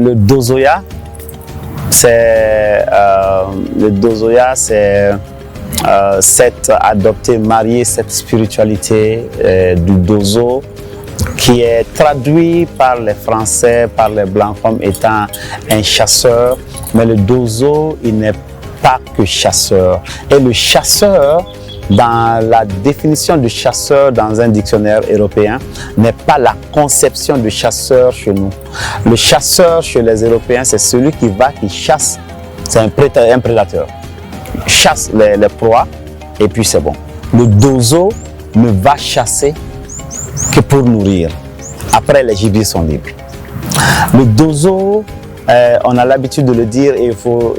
Le dozoya, c'est cette adopter, marier cette spiritualité du dozo qui est traduit par les Français, par les Blancs comme étant un chasseur. Mais le dozo, il n'est pas que chasseur. Et le chasseur, dans la définition de chasseur dans un dictionnaire européen, n'est pas la conception de chasseur chez nous. Le chasseur chez les Européens, c'est celui qui chasse. C'est un prédateur. Il chasse les proies et puis c'est bon. Le dozo ne va chasser que pour nourrir. Après, les gibiers sont libres. Le dozo, on a l'habitude de le dire et il faut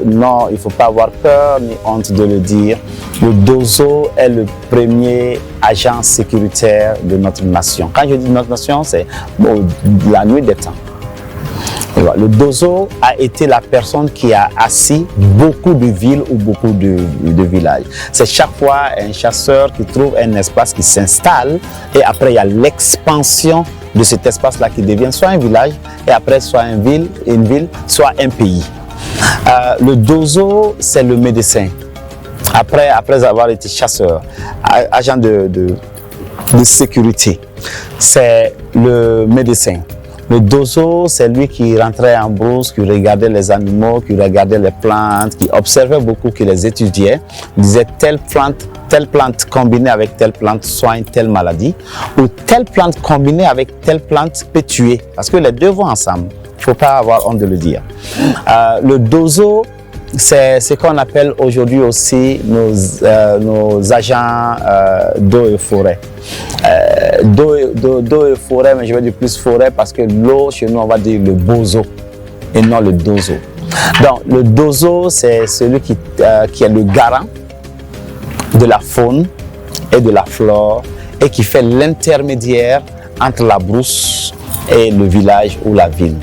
pas avoir peur ni honte de le dire. Le dozo est le premier agent sécuritaire de notre nation. Quand je dis notre nation, c'est la nuit des temps. Le dozo a été la personne qui a assis beaucoup de villes ou beaucoup de villages. C'est chaque fois un chasseur qui trouve un espace qui s'installe et après il y a l'expansion de cet espace-là qui devient soit un village et après soit une ville, soit un pays. Le dozo, c'est le médecin. Après avoir été chasseur, agent de sécurité, c'est le médecin. Le dozo, c'est lui qui rentrait en brousse, qui regardait les animaux, qui regardait les plantes, qui observait beaucoup, qui les étudiait. Il disait telle plante combinée avec telle plante soigne telle maladie, ou telle plante combinée avec telle plante peut tuer, parce que les deux vont ensemble. Il ne faut pas avoir honte de le dire. Le dozo, c'est ce qu'on appelle aujourd'hui aussi nos agents d'eau et forêt. D'eau et forêt, mais je vais dire plus forêt parce que l'eau, chez nous, on va dire le bozo et non le dozo. Donc, le dozo, c'est celui qui est le garant de la faune et de la flore et qui fait l'intermédiaire entre la brousse et le village ou la ville.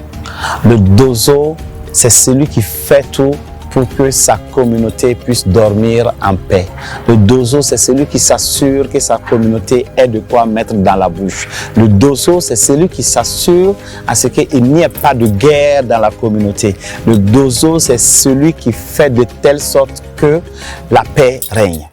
Le dozo, c'est celui qui fait tout pour que sa communauté puisse dormir en paix. Le dozo, c'est celui qui s'assure que sa communauté ait de quoi mettre dans la bouche. Le dozo, c'est celui qui s'assure à ce qu'il n'y ait pas de guerre dans la communauté. Le dozo, c'est celui qui fait de telle sorte que la paix règne.